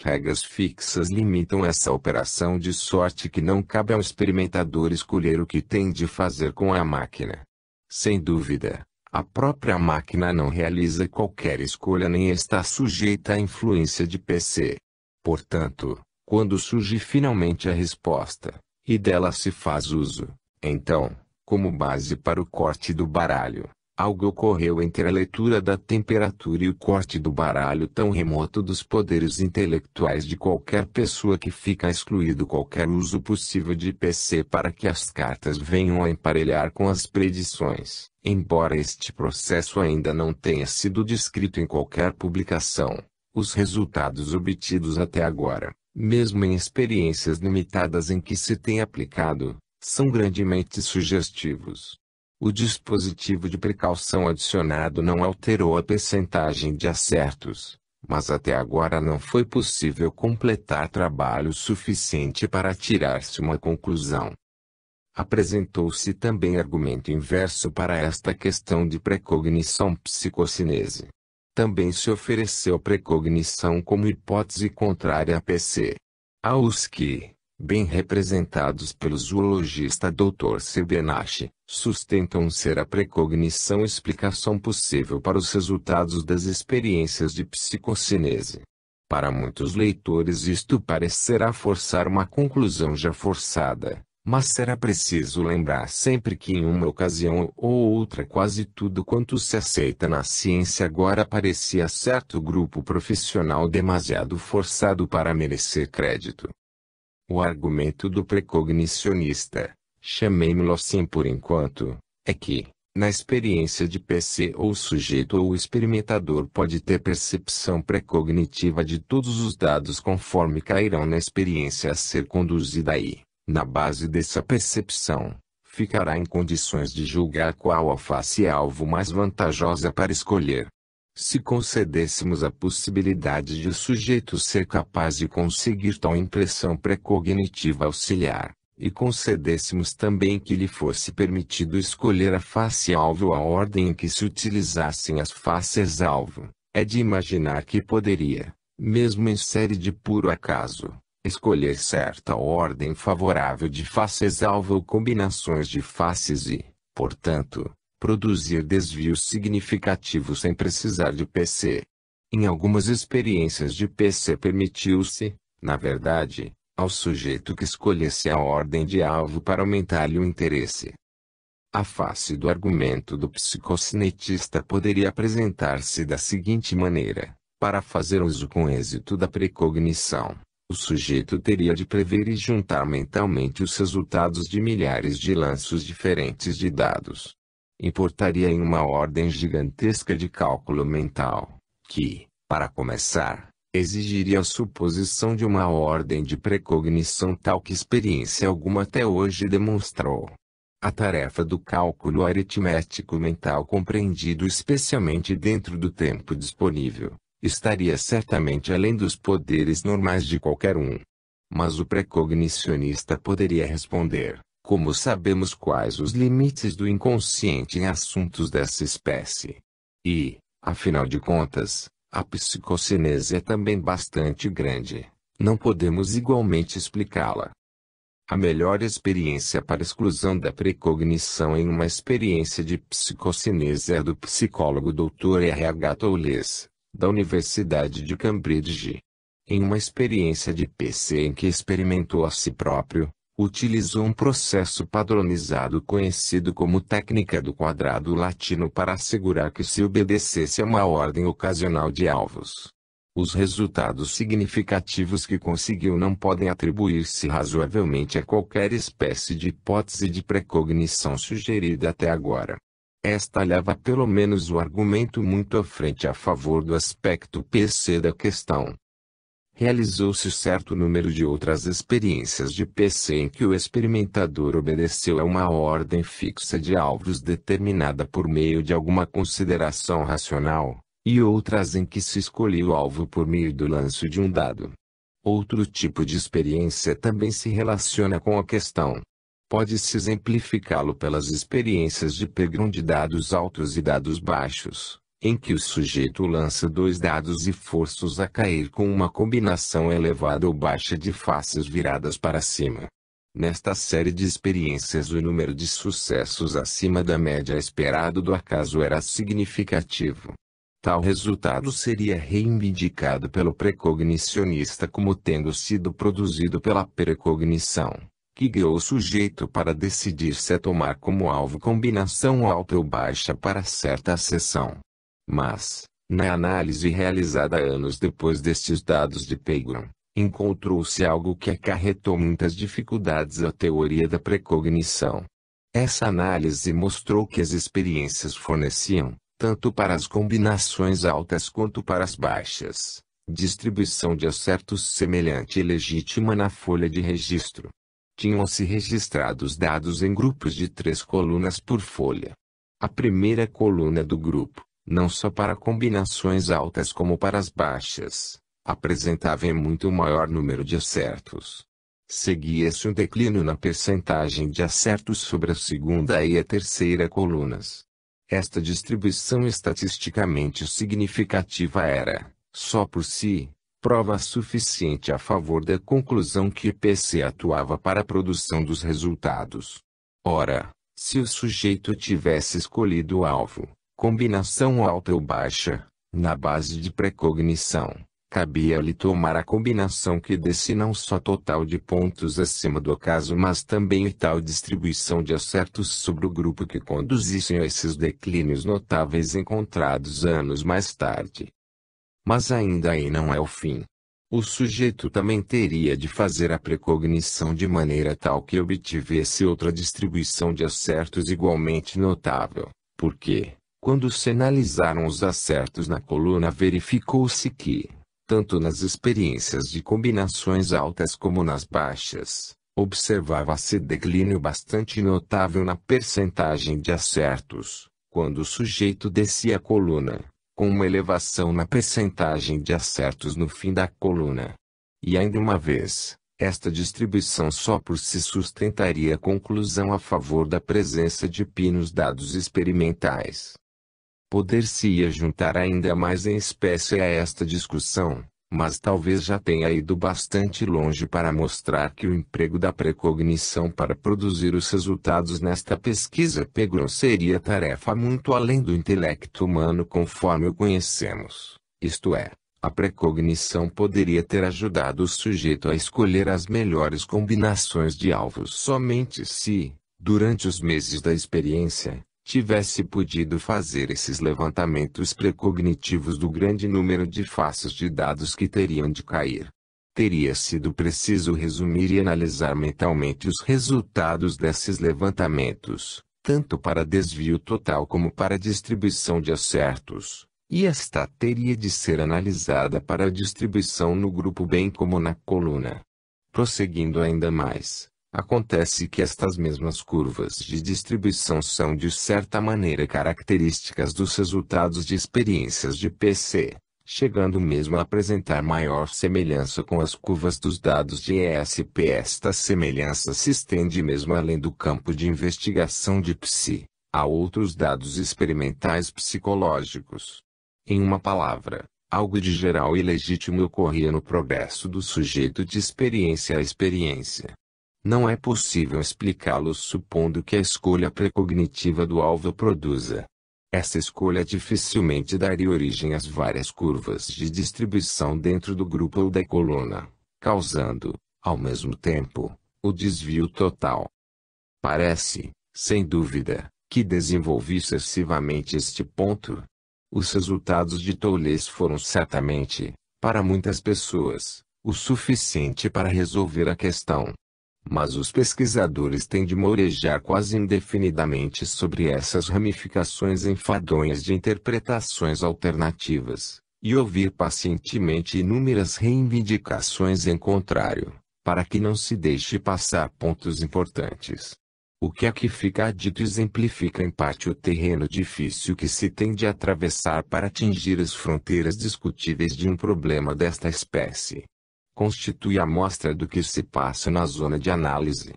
Regras fixas limitam essa operação de sorte que não cabe ao experimentador escolher o que tem de fazer com a máquina. Sem dúvida, a própria máquina não realiza qualquer escolha nem está sujeita à influência de PC. Portanto, quando surge finalmente a resposta, e dela se faz uso, então, como base para o corte do baralho, algo ocorreu entre a leitura da temperatura e o corte do baralho tão remoto dos poderes intelectuais de qualquer pessoa que fica excluído qualquer uso possível de PC para que as cartas venham a emparelhar com as predições, embora este processo ainda não tenha sido descrito em qualquer publicação. Os resultados obtidos até agora, mesmo em experiências limitadas em que se tem aplicado, são grandemente sugestivos. O dispositivo de precaução adicionado não alterou a percentagem de acertos, mas até agora não foi possível completar trabalho suficiente para tirar-se uma conclusão. Apresentou-se também argumento inverso para esta questão de precognição psicocinese. Também se ofereceu precognição como hipótese contrária a PC. Há os que, bem representados pelo zoologista Dr. Sebenashi, sustentam ser a precognição explicação possível para os resultados das experiências de psicocinese. Para muitos leitores isto parecerá forçar uma conclusão já forçada, mas será preciso lembrar sempre que em uma ocasião ou outra quase tudo quanto se aceita na ciência agora parecia a certo grupo profissional demasiado forçado para merecer crédito. O argumento do precognicionista, chamemo-lo assim por enquanto, é que, na experiência de PC ou o sujeito ou o experimentador pode ter percepção precognitiva de todos os dados conforme cairão na experiência a ser conduzida e, na base dessa percepção, ficará em condições de julgar qual a face é alvo mais vantajosa para escolher. Se concedêssemos a possibilidade de o sujeito ser capaz de conseguir tal impressão precognitiva auxiliar, e concedêssemos também que lhe fosse permitido escolher a face-alvo ou a ordem em que se utilizassem as faces-alvo, é de imaginar que poderia, mesmo em série de puro acaso, escolher certa ordem favorável de faces-alvo ou combinações de faces e, portanto, produzir desvios significativos sem precisar de PC. Em algumas experiências de PC permitiu-se, na verdade, ao sujeito que escolhesse a ordem de alvo para aumentar-lhe o interesse. A face do argumento do psicocinética poderia apresentar-se da seguinte maneira: para fazer uso com êxito da precognição, o sujeito teria de prever e juntar mentalmente os resultados de milhares de lanços diferentes de dados. Importaria em uma ordem gigantesca de cálculo mental, que, para começar, exigiria a suposição de uma ordem de precognição tal que experiência alguma até hoje demonstrou. A tarefa do cálculo aritmético mental compreendido especialmente dentro do tempo disponível, estaria certamente além dos poderes normais de qualquer um. Mas o precognicionista poderia responder: como sabemos quais os limites do inconsciente em assuntos dessa espécie? E, afinal de contas, a psicocinese é também bastante grande, não podemos igualmente explicá-la. A melhor experiência para exclusão da precognição em uma experiência de psicocinese é a do psicólogo Dr. R.H. Towles, da Universidade de Cambridge. Em uma experiência de PC em que experimentou a si próprio, utilizou um processo padronizado conhecido como técnica do quadrado latino para assegurar que se obedecesse a uma ordem ocasional de alvos, os resultados significativos que conseguiu não podem atribuir-se razoavelmente a qualquer espécie de hipótese de precognição sugerida até agora. Esta leva pelo menos o argumento muito à frente a favor do aspecto PC da questão. Realizou-se certo número de outras experiências de PC em que o experimentador obedeceu a uma ordem fixa de alvos determinada por meio de alguma consideração racional, e outras em que se escolhia o alvo por meio do lance de um dado. Outro tipo de experiência também se relaciona com a questão. Pode-se exemplificá-lo pelas experiências de pegão de dados altos e dados baixos, em que o sujeito lança dois dados e força-os a cair com uma combinação elevada ou baixa de faces viradas para cima. Nesta série de experiências o número de sucessos acima da média esperado do acaso era significativo. Tal resultado seria reivindicado pelo precognicionista como tendo sido produzido pela precognição, que guiou o sujeito para decidir-se a tomar como alvo combinação alta ou baixa para certa seção. Mas, na análise realizada anos depois destes dados de Pagan, encontrou-se algo que acarretou muitas dificuldades à teoria da precognição. Essa análise mostrou que as experiências forneciam, tanto para as combinações altas quanto para as baixas, distribuição de acertos semelhante e legítima na folha de registro. Tinham-se registrados dados em grupos de 3 colunas por folha. A primeira coluna do grupo, não só para combinações altas como para as baixas, apresentava em muito maior número de acertos. Seguia-se um declínio na percentagem de acertos sobre a segunda e a terceira colunas. Esta distribuição estatisticamente significativa era, só por si, prova suficiente a favor da conclusão que o PC atuava para a produção dos resultados. Ora, se o sujeito tivesse escolhido o alvo, combinação alta ou baixa, na base de precognição, cabia-lhe tomar a combinação que desse não só total de pontos acima do acaso mas também e tal distribuição de acertos sobre o grupo que conduzissem a esses declínios notáveis encontrados anos mais tarde. Mas ainda aí não é o fim. O sujeito também teria de fazer a precognição de maneira tal que obtivesse outra distribuição de acertos igualmente notável, porque, quando se analisaram os acertos na coluna verificou-se que, tanto nas experiências de combinações altas como nas baixas, observava-se declínio bastante notável na percentagem de acertos, quando o sujeito descia a coluna, com uma elevação na percentagem de acertos no fim da coluna. E ainda uma vez, esta distribuição só por si sustentaria a conclusão a favor da presença de π nos dados experimentais. Poder-se-ia juntar ainda mais em espécie a esta discussão, mas talvez já tenha ido bastante longe para mostrar que o emprego da precognição para produzir os resultados nesta pesquisa PEGRON seria tarefa muito além do intelecto humano conforme o conhecemos, isto é, a precognição poderia ter ajudado o sujeito a escolher as melhores combinações de alvos somente se, durante os meses da experiência, tivesse podido fazer esses levantamentos precognitivos do grande número de faces de dados que teriam de cair. Teria sido preciso resumir e analisar mentalmente os resultados desses levantamentos, tanto para desvio total como para distribuição de acertos, e esta teria de ser analisada para a distribuição no grupo bem como na coluna. Prosseguindo ainda mais, acontece que estas mesmas curvas de distribuição são de certa maneira características dos resultados de experiências de PC, chegando mesmo a apresentar maior semelhança com as curvas dos dados de ESP. Esta semelhança se estende mesmo além do campo de investigação de psi, a outros dados experimentais psicológicos. Em uma palavra, algo de geral e legítimo ocorria no progresso do sujeito de experiência a experiência. Não é possível explicá-lo supondo que a escolha precognitiva do alvo produza. Essa escolha dificilmente daria origem às várias curvas de distribuição dentro do grupo ou da coluna, causando, ao mesmo tempo, o desvio total. Parece, sem dúvida, que desenvolvi excessivamente este ponto. Os resultados de Thoulez foram certamente, para muitas pessoas, o suficiente para resolver a questão. Mas os pesquisadores têm de morejar quase indefinidamente sobre essas ramificações enfadonhas de interpretações alternativas, e ouvir pacientemente inúmeras reivindicações em contrário, para que não se deixe passar pontos importantes. O que aqui fica dito exemplifica em parte o terreno difícil que se tem de atravessar para atingir as fronteiras discutíveis de um problema desta espécie. Constitui a amostra do que se passa na zona de análise.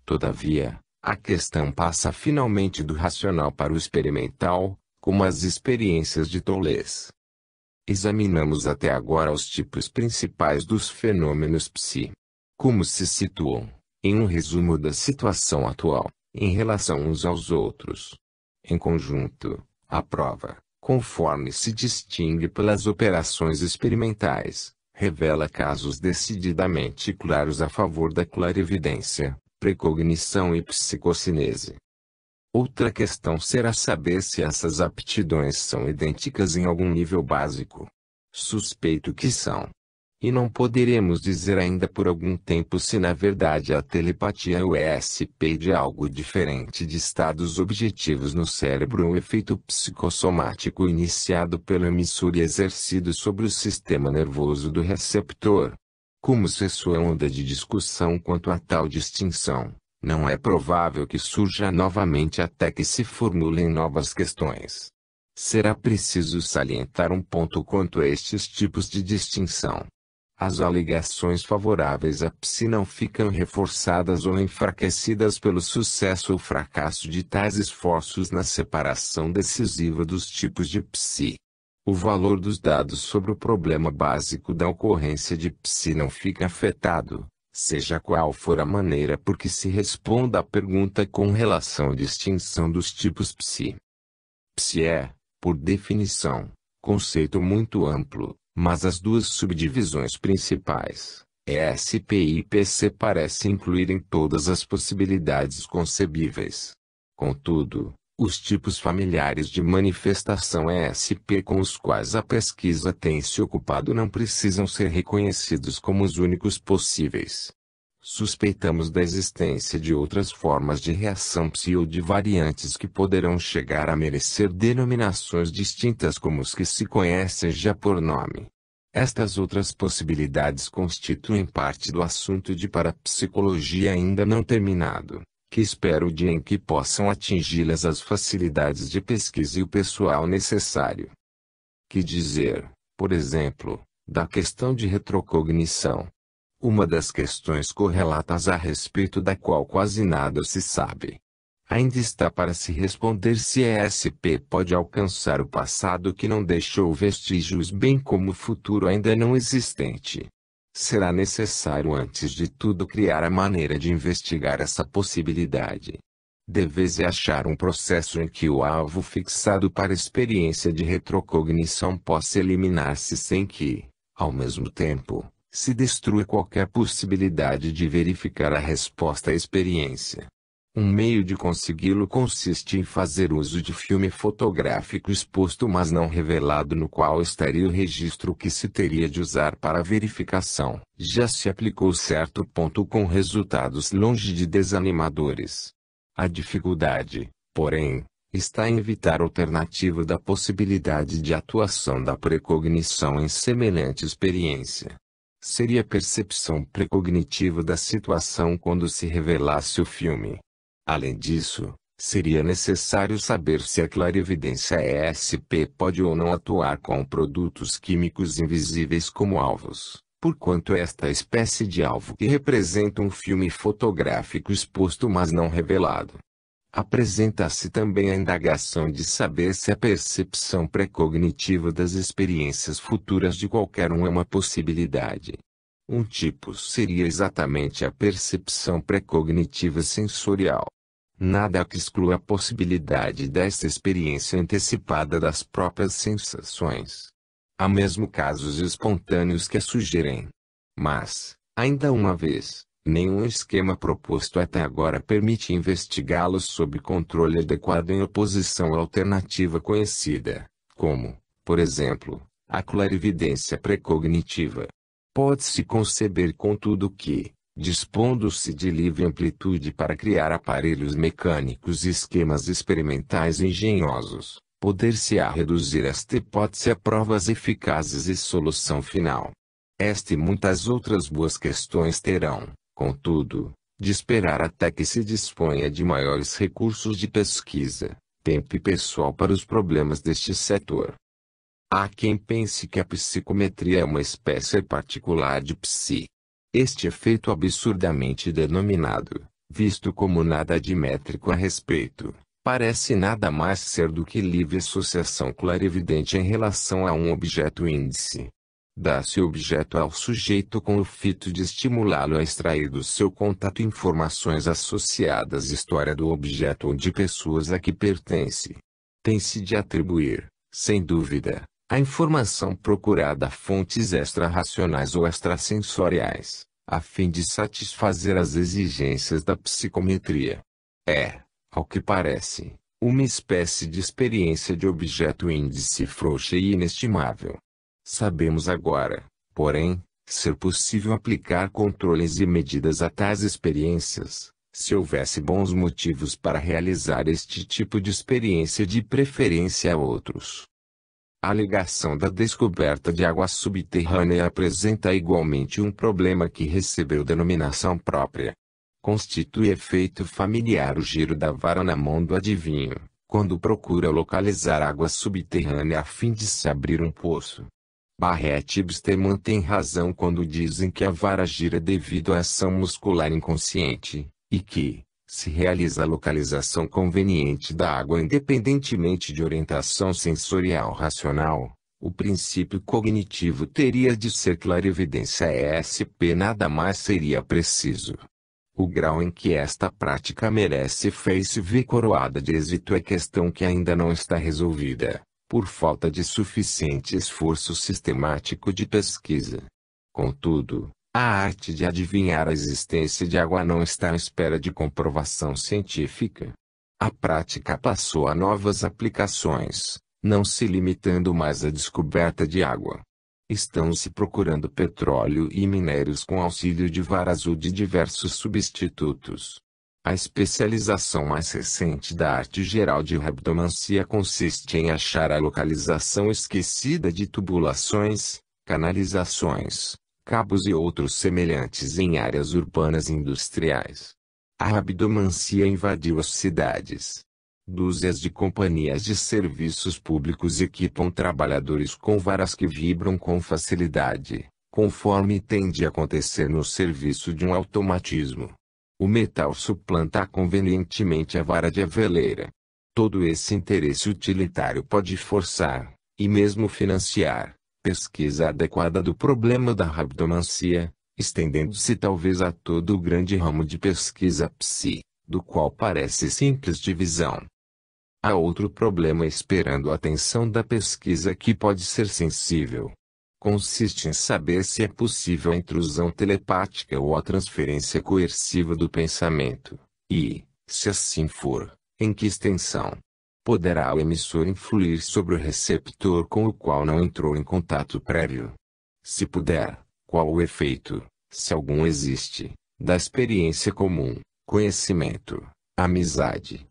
Todavia, a questão passa finalmente do racional para o experimental, como as experiências de Thoulez. Examinamos até agora os tipos principais dos fenômenos psi. Como se situam, em um resumo da situação atual, em relação uns aos outros. Em conjunto, a prova, conforme se distingue pelas operações experimentais, revela casos decididamente claros a favor da clarividência, precognição e psicocinese. Outra questão será saber se essas aptidões são idênticas em algum nível básico. Suspeito que são. E não poderemos dizer ainda por algum tempo se na verdade a telepatia é o ESP de algo diferente de estados objetivos no cérebro ou efeito psicossomático iniciado pelo emissor e exercido sobre o sistema nervoso do receptor. Como cessou a onda de discussão quanto a tal distinção, não é provável que surja novamente até que se formulem novas questões. Será preciso salientar um ponto quanto a estes tipos de distinção. As alegações favoráveis a psi não ficam reforçadas ou enfraquecidas pelo sucesso ou fracasso de tais esforços na separação decisiva dos tipos de psi. O valor dos dados sobre o problema básico da ocorrência de psi não fica afetado, seja qual for a maneira por que se responda à pergunta com relação à distinção dos tipos psi. Psi é, por definição, conceito muito amplo. Mas as duas subdivisões principais, ESP e PC, parecem incluir em todas as possibilidades concebíveis. Contudo, os tipos familiares de manifestação ESP com os quais a pesquisa tem se ocupado não precisam ser reconhecidos como os únicos possíveis. Suspeitamos da existência de outras formas de reação psi ou de variantes que poderão chegar a merecer denominações distintas como os que se conhecem já por nome. Estas outras possibilidades constituem parte do assunto de parapsicologia ainda não terminado, que espero o dia em que possam atingi-las as facilidades de pesquisa e o pessoal necessário. Que dizer, por exemplo, da questão de retrocognição? Uma das questões correlatas a respeito da qual quase nada se sabe. Ainda está para se responder se a ESP pode alcançar o passado que não deixou vestígios bem como o futuro ainda não existente. Será necessário antes de tudo criar a maneira de investigar essa possibilidade. Deve-se achar um processo em que o alvo fixado para a experiência de retrocognição possa eliminar-se sem que, ao mesmo tempo, se destrua qualquer possibilidade de verificar a resposta à experiência. Um meio de consegui-lo consiste em fazer uso de filme fotográfico exposto mas não revelado no qual estaria o registro que se teria de usar para a verificação. Já se aplicou certo ponto com resultados longe de desanimadores. A dificuldade, porém, está em evitar a alternativa da possibilidade de atuação da precognição em semelhante experiência. Seria a percepção precognitiva da situação quando se revelasse o filme. Além disso, seria necessário saber se a clarividência ESP pode ou não atuar com produtos químicos invisíveis como alvos, porquanto esta espécie de alvo que representa um filme fotográfico exposto mas não revelado. Apresenta-se também a indagação de saber se a percepção precognitiva das experiências futuras de qualquer um é uma possibilidade. Um tipo seria exatamente a percepção precognitiva sensorial. Nada que exclua a possibilidade desta experiência antecipada das próprias sensações. Há mesmo casos espontâneos que a sugerem. Mas, ainda uma vez, nenhum esquema proposto até agora permite investigá-los sob controle adequado em oposição à alternativa conhecida, como, por exemplo, a clarividência precognitiva. Pode-se conceber contudo que, dispondo-se de livre amplitude para criar aparelhos mecânicos e esquemas experimentais engenhosos, poder-se-á reduzir esta hipótese a provas eficazes e solução final. Esta e muitas outras boas questões terão, contudo, de esperar até que se disponha de maiores recursos de pesquisa, tempo e pessoal para os problemas deste setor. Há quem pense que a psicometria é uma espécie particular de psi. Este efeito absurdamente denominado, visto como nada dimétrico a respeito, parece nada mais ser do que livre associação clarividente em relação a um objeto índice. Dá-se o objeto ao sujeito com o fito de estimulá-lo a extrair do seu contato informações associadas à história do objeto ou de pessoas a que pertence. Tem-se de atribuir, sem dúvida, a informação procurada a fontes extra-racionais ou extrasensoriais, a fim de satisfazer as exigências da psicometria. É, ao que parece, uma espécie de experiência de objeto índice frouxa e inestimável. Sabemos agora, porém, ser possível aplicar controles e medidas a tais experiências, se houvesse bons motivos para realizar este tipo de experiência de preferência a outros. A alegação da descoberta de água subterrânea apresenta igualmente um problema que recebeu denominação própria. Constitui efeito familiar o giro da vara na mão do adivinho, quando procura localizar água subterrânea a fim de se abrir um poço. Barrett e Bisterman têm razão quando dizem que a vara gira devido à ação muscular inconsciente, e que, se realiza a localização conveniente da água independentemente de orientação sensorial racional, o princípio cognitivo teria de ser clarividência ESP, nada mais seria preciso. O grau em que esta prática merece fé se vê coroada de êxito é questão que ainda não está resolvida, por falta de suficiente esforço sistemático de pesquisa. Contudo, a arte de adivinhar a existência de água não está à espera de comprovação científica. A prática passou a novas aplicações, não se limitando mais à descoberta de água. Estão-se procurando petróleo e minérios com auxílio de varas ou de diversos substitutos. A especialização mais recente da arte geral de rabdomancia consiste em achar a localização esquecida de tubulações, canalizações, cabos e outros semelhantes em áreas urbanas e industriais. A rabdomancia invadiu as cidades. Dúzias de companhias de serviços públicos equipam trabalhadores com varas que vibram com facilidade, conforme tende a acontecer no serviço de um automatismo. O metal suplanta convenientemente a vara de aveleira. Todo esse interesse utilitário pode forçar, e mesmo financiar, pesquisa adequada do problema da rabdomancia, estendendo-se talvez a todo o grande ramo de pesquisa psi, do qual parece simples divisão. Há outro problema esperando a atenção da pesquisa que pode ser sensível. Consiste em saber se é possível a intrusão telepática ou a transferência coerciva do pensamento, e, se assim for, em que extensão poderá o emissor influir sobre o receptor com o qual não entrou em contato prévio. Se puder, qual o efeito, se algum existe, da experiência comum, conhecimento, amizade,